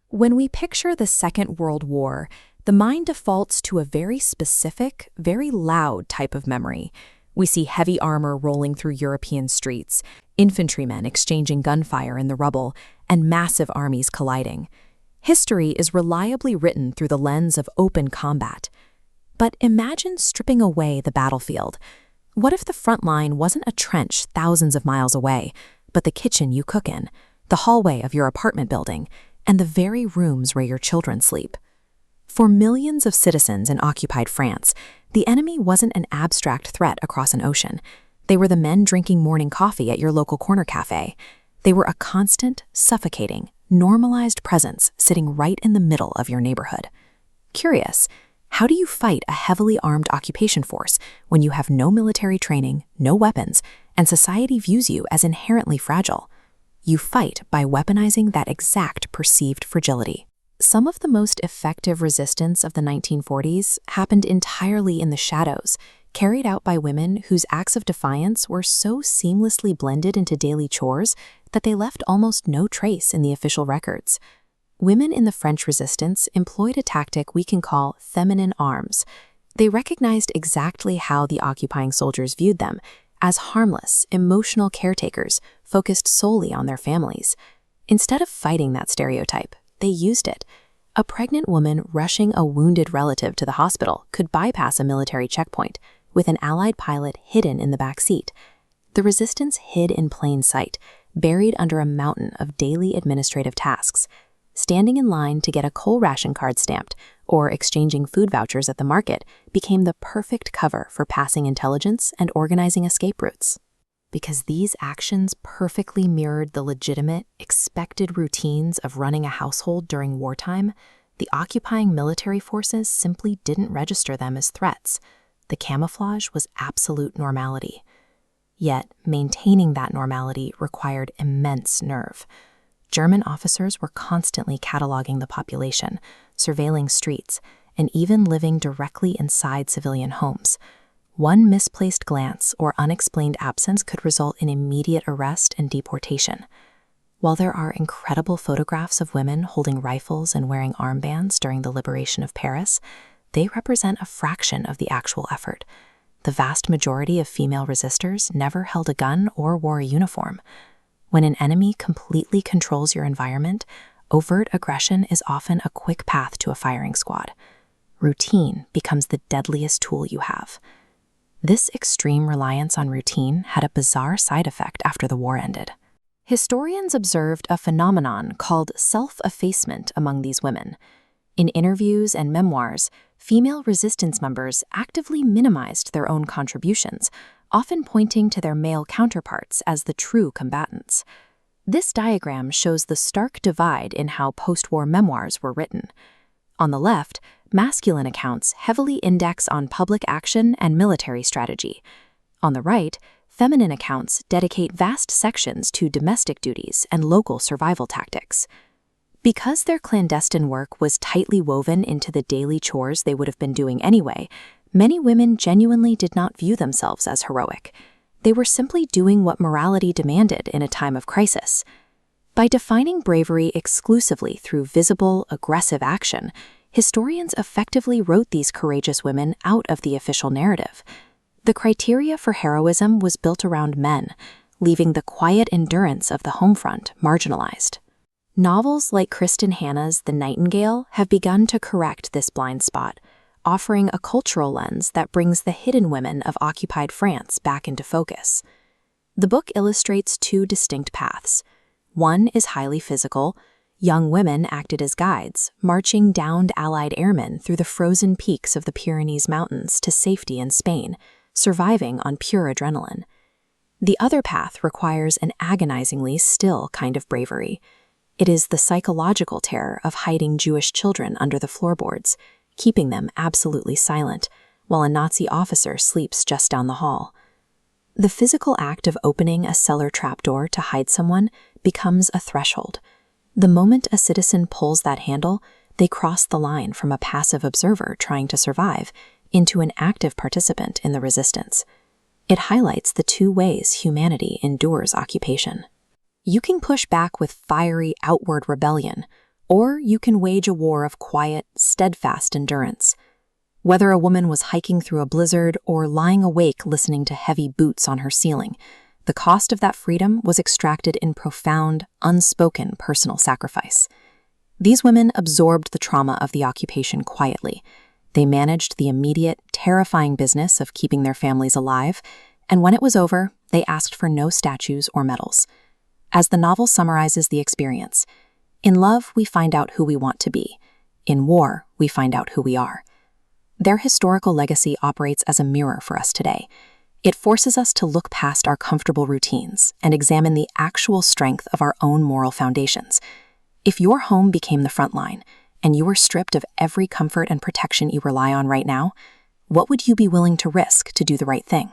When we picture the Second World War, the mind defaults to a very specific, very loud type of memory. We see heavy armor rolling through European streets, infantrymen exchanging gunfire in the rubble, and massive armies colliding. History is reliably written through the lens of open combat. But imagine stripping away the battlefield. What if the front line wasn't a trench thousands of miles away, but the kitchen you cook in, the hallway of your apartment building, and the very rooms where your children sleep? For millions of citizens in occupied France, the enemy wasn't an abstract threat across an ocean. They were the men drinking morning coffee at your local corner cafe. They were a constant, suffocating, normalized presence sitting right in the middle of your neighborhood. Curious, how do you fight a heavily armed occupation force when you have no military training, no weapons, and society views you as inherently fragile? You fight by weaponizing that exact perceived fragility. Some of the most effective resistance of the 1940s happened entirely in the shadows, carried out by women whose acts of defiance were so seamlessly blended into daily chores that they left almost no trace in the official records. Women in the French resistance employed a tactic we can call feminine arms. They recognized exactly how the occupying soldiers viewed them, as harmless, emotional caretakers focused solely on their families. Instead of fighting that stereotype, they used it. A pregnant woman rushing a wounded relative to the hospital could bypass a military checkpoint, with an Allied pilot hidden in the back seat. The resistance hid in plain sight, buried under a mountain of daily administrative tasks. Standing in line to get a coal ration card stamped or exchanging food vouchers at the market became the perfect cover for passing intelligence and organizing escape routes. Because these actions perfectly mirrored the legitimate, expected routines of running a household during wartime, the occupying military forces simply didn't register them as threats. The camouflage was absolute normality. Yet, maintaining that normality required immense nerve. German officers were constantly cataloging the population, surveilling streets, and even living directly inside civilian homes. One misplaced glance or unexplained absence could result in immediate arrest and deportation. While there are incredible photographs of women holding rifles and wearing armbands during the liberation of Paris, they represent a fraction of the actual effort. The vast majority of female resistors never held a gun or wore a uniform. When an enemy completely controls your environment, overt aggression is often a quick path to a firing squad. Routine becomes the deadliest tool you have. This extreme reliance on routine had a bizarre side effect after the war ended. Historians observed a phenomenon called self-effacement among these women. In interviews and memoirs, female resistance members actively minimized their own contributions, often pointing to their male counterparts as the true combatants. This diagram shows the stark divide in how post-war memoirs were written. On the left, masculine accounts heavily index on public action and military strategy. On the right, feminine accounts dedicate vast sections to domestic duties and local survival tactics. Because their clandestine work was tightly woven into the daily chores they would have been doing anyway, many women genuinely did not view themselves as heroic. They were simply doing what morality demanded in a time of crisis. By defining bravery exclusively through visible, aggressive action, historians effectively wrote these courageous women out of the official narrative. The criteria for heroism was built around men, leaving the quiet endurance of the home front marginalized. Novels like Kristin Hannah's The Nightingale have begun to correct this blind spot, offering a cultural lens that brings the hidden women of occupied France back into focus. The book illustrates two distinct paths. One is highly physical. Young women acted as guides, marching downed Allied airmen through the frozen peaks of the Pyrenees Mountains to safety in Spain, surviving on pure adrenaline. The other path requires an agonizingly still kind of bravery. It is the psychological terror of hiding Jewish children under the floorboards, keeping them absolutely silent, while a Nazi officer sleeps just down the hall. The physical act of opening a cellar trapdoor to hide someone becomes a threshold. The moment a citizen pulls that handle, they cross the line from a passive observer trying to survive into an active participant in the resistance. It highlights the two ways humanity endures occupation. You can push back with fiery outward rebellion, Or you can wage a war of quiet, steadfast endurance. Whether a woman was hiking through a blizzard or lying awake listening to heavy boots on her ceiling, the cost of that freedom was extracted in profound, unspoken personal sacrifice. These women absorbed the trauma of the occupation quietly. They managed the immediate, terrifying business of keeping their families alive, and when it was over, they asked for no statues or medals. As the novel summarizes the experience, in love, we find out who we want to be. In war, we find out who we are. Their historical legacy operates as a mirror for us today. It forces us to look past our comfortable routines and examine the actual strength of our own moral foundations. If your home became the front line, and you were stripped of every comfort and protection you rely on right now, what would you be willing to risk to do the right thing?